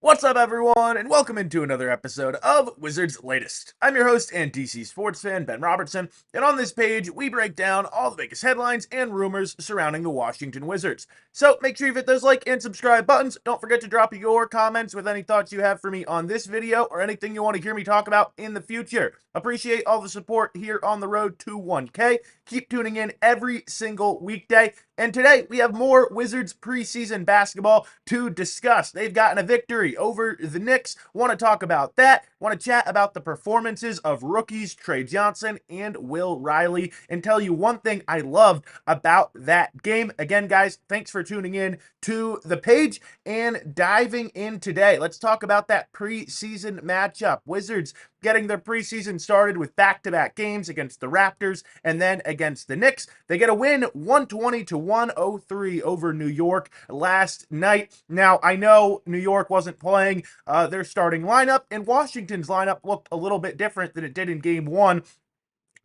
What's up, everyone, and welcome into another episode of Wizards Latest. I'm your host and DC sports fan, Ben Robertson, and on this page, we break down all the biggest headlines and rumors surrounding the Washington Wizards. So make sure you hit those like and subscribe buttons. Don't forget to drop your comments with any thoughts you have for me on this video or anything you want to hear me talk about in the future. Appreciate all the support here on the road to 1K. Keep tuning in every single weekday. And today, we have more Wizards preseason basketball to discuss. They've gotten a victory over the Knicks. Want to talk about that. Want to chat about the performances of rookies Trey Johnson and Will Riley and tell you one thing I loved about that game. Again, guys, thanks for tuning in to the page and diving in today. Let's talk about that preseason matchup. Wizards getting their preseason started with back-to-back games against the Raptors and then against the Knicks. They get a win 120-103 over New York last night. Now, I know New York wasn't playing their starting lineup, and Washington's lineup looked a little bit different than it did in game one.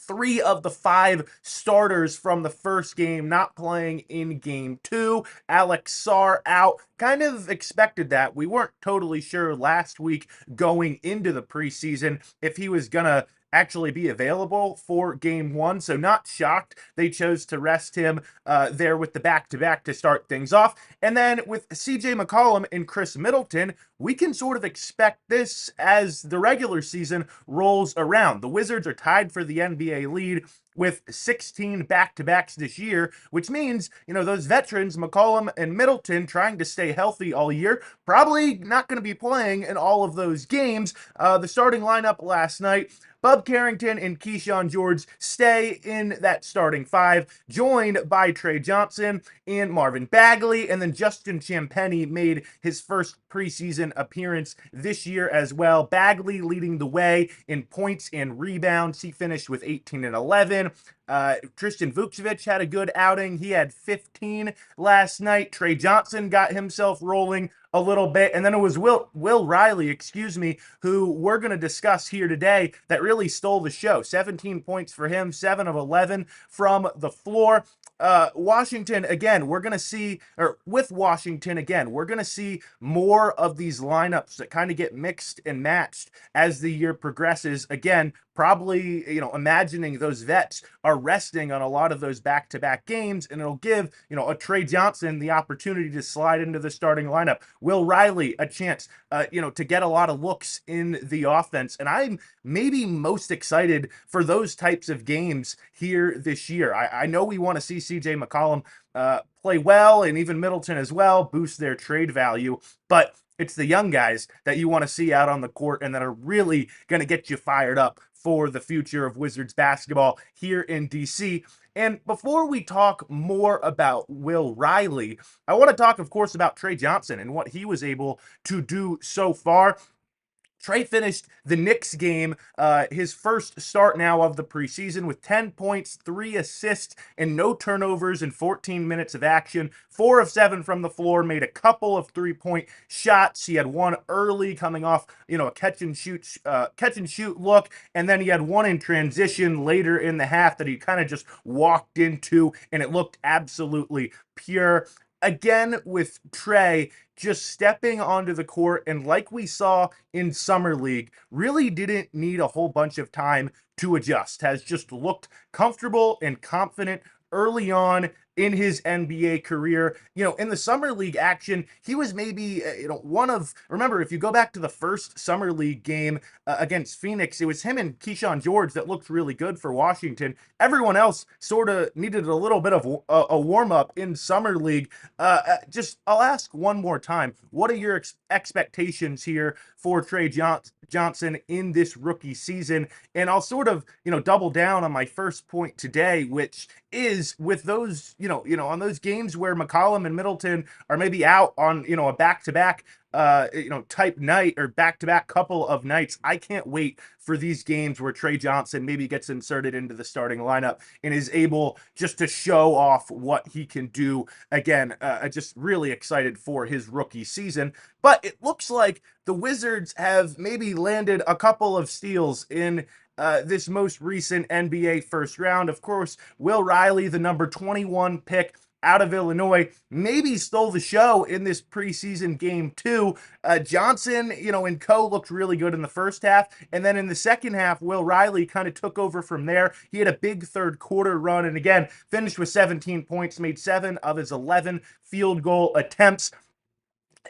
3 of the 5 starters from the first game not playing in game 2. Alex Sarr out. Kind of expected that. We weren't totally sure last week going into the preseason if he was going to actually be available for game 1, so not shocked they chose to rest him there with the back-to-back to start things off. And then with CJ McCollum and Chris Middleton, we can sort of expect this as the regular season rolls around. The Wizards are tied for the NBA lead with 16 back-to-backs this year, which means, those veterans, McCollum and Middleton, trying to stay healthy all year, probably not going to be playing in all of those games. The starting lineup last night, Bub Carrington and Keyshawn George stay in that starting 5, joined by Trey Johnson and Marvin Bagley, and then Justin Champagnie made his first preseason appearance this year as well. Bagley leading the way in points and rebounds. He finished with 18 and 11. Tristan Vukcevic had a good outing. He had 15 last night. Trey Johnson got himself rolling a little bit. And then it was Will Riley, who we're going to discuss here today, that really stole the show. 17 points for him, 7 of 11 from the floor. Washington, again, we're going to see, or with Washington, again, we're going to see more of these lineups that kind of get mixed and matched as the year progresses. Again, probably, imagining those vets are resting on a lot of those back-to-back games, and it'll give, a Trey Johnson the opportunity to slide into the starting lineup. Will Riley a chance, to get a lot of looks in the offense. And I'm maybe most excited for those types of games here this year. I know we want to see CJ McCollum play well, and even Middleton as well, boost their trade value, but it's the young guys that you want to see out on the court and that are really going to get you fired up for the future of Wizards basketball here in DC. And before we talk more about Will Riley, I want to talk, of course, about Trey Johnson and what he was able to do so far. Trey finished the Knicks game, his first start now of the preseason, with 10 points, 3 assists, and no turnovers in 14 minutes of action. 4 of 7 from the floor, made a couple of three-point shots. He had one early coming off, a catch and shoot look, and then he had one in transition later in the half that he kind of just walked into, and it looked absolutely pure. Again, with Trey just stepping onto the court, and like we saw in Summer League, really didn't need a whole bunch of time to adjust. Has just looked comfortable and confident early on in his NBA career. In the Summer League action, he was maybe, remember, if you go back to the first Summer League game against Phoenix, it was him and Keyshawn George that looked really good for Washington. Everyone else sort of needed a little bit of a warm-up in Summer League. I'll ask one more time, what are your expectations here for Trey Johnson in this rookie season? And I'll sort of, double down on my first point today, which is with those, on those games where McCollum and Middleton are maybe out on, a back-to-back, type night or back-to-back couple of nights. I can't wait for these games where Trey Johnson maybe gets inserted into the starting lineup and is able just to show off what he can do. Again, just really excited for his rookie season. But it looks like the Wizards have maybe landed a couple of steals in this most recent NBA first round. Of course, Will Riley, the number 21 pick out of Illinois, maybe stole the show in this preseason game two. Johnson, and co looked really good in the first half. And then in the second half, Will Riley kind of took over from there. He had a big third quarter run and again finished with 17 points, made 7 of his 11 field goal attempts.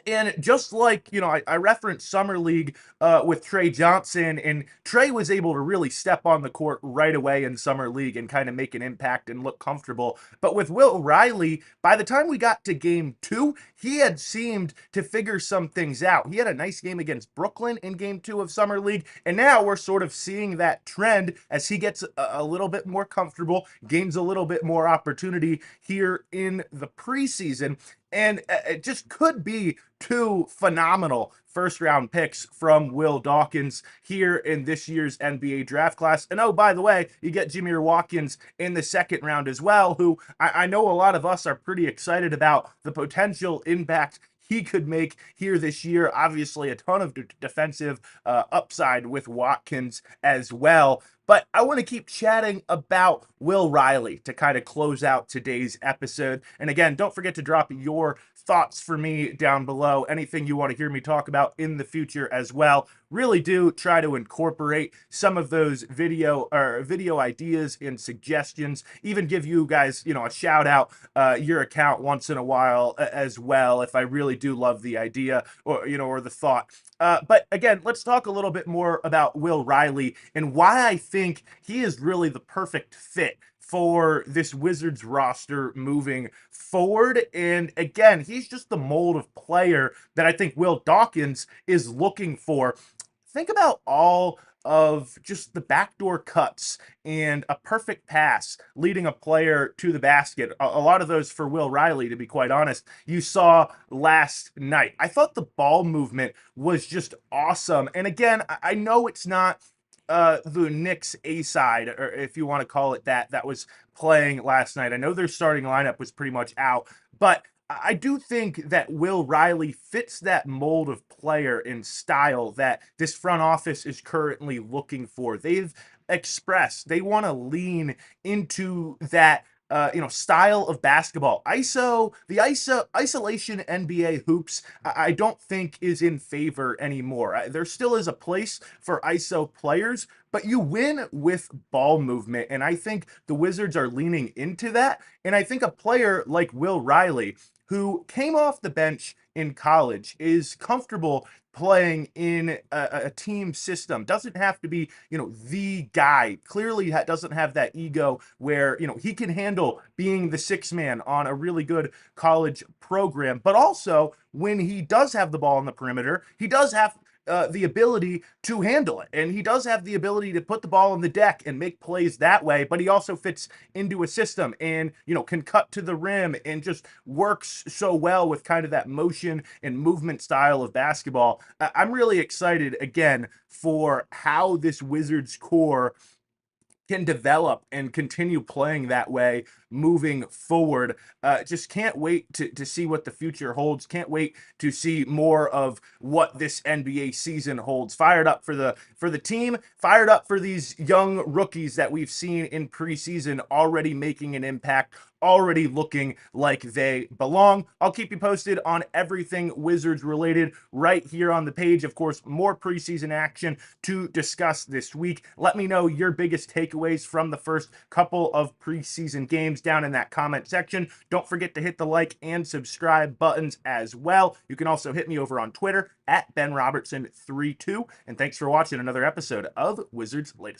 And just like, I referenced Summer League with Trey Johnson, and Trey was able to really step on the court right away in Summer League and kind of make an impact and look comfortable. But with Will Riley, by the time we got to game two, he had seemed to figure some things out. He had a nice game against Brooklyn in game two of Summer League, and now we're sort of seeing that trend as he gets a little bit more comfortable, gains a little bit more opportunity here in the preseason. And it just could be two phenomenal first round picks from Will Dawkins here in this year's NBA draft class. And oh, by the way, you get Jameer Watkins in the second round as well, who I know a lot of us are pretty excited about the potential impact he could make here this year. Obviously, a ton of defensive upside with Watkins as well. But I want to keep chatting about Will Riley to kind of close out today's episode. And again, don't forget to drop your thoughts for me down below. Anything you want to hear me talk about in the future as well. Really do try to incorporate some of those video ideas and suggestions. Even give you guys, a shout out your account once in a while as well if I really do love the idea or the thought. But again, let's talk a little bit more about Will Riley and why I think he is really the perfect fit for this Wizards roster moving forward. And again, he's just the mold of player that I think Will Dawkins is looking for. Think about all of just the backdoor cuts and a perfect pass leading a player to the basket. A lot of those for Will Riley, to be quite honest, you saw last night. I thought the ball movement was just awesome. And again, I know it's not the Knicks A side, or if you want to call it that, that was playing last night. I know their starting lineup was pretty much out, but I do think that Will Riley fits that mold of player and style that this front office is currently looking for. They've expressed they want to lean into that style of basketball. Isolation NBA hoops, I don't think is in favor anymore. There still is a place for ISO players, but you win with ball movement. And I think the Wizards are leaning into that. And I think a player like Will Riley, who came off the bench in college, is comfortable playing in a team system, doesn't have to be, the guy. Clearly doesn't have that ego where, he can handle being the sixth man on a really good college program. But also, when he does have the ball on the perimeter, he does have the ability to handle it. And he does have the ability to put the ball on the deck and make plays that way, but he also fits into a system and, can cut to the rim and just works so well with kind of that motion and movement style of basketball. I'm really excited, again, for how this Wizards core can develop and continue playing that way moving forward. Just can't wait to see what the future holds. Can't wait to see more of what this NBA season holds. Fired up for the team, fired up for these young rookies that we've seen in preseason already making an impact, already looking like they belong. I'll keep you posted on everything Wizards related right here on the page. Of course, more preseason action to discuss this week. Let me know your biggest takeaways from the first couple of preseason games down in that comment section. Don't forget to hit the like and subscribe buttons as well. You can also hit me over on Twitter at Ben Robertson 32. And thanks for watching another episode of Wizards Latest.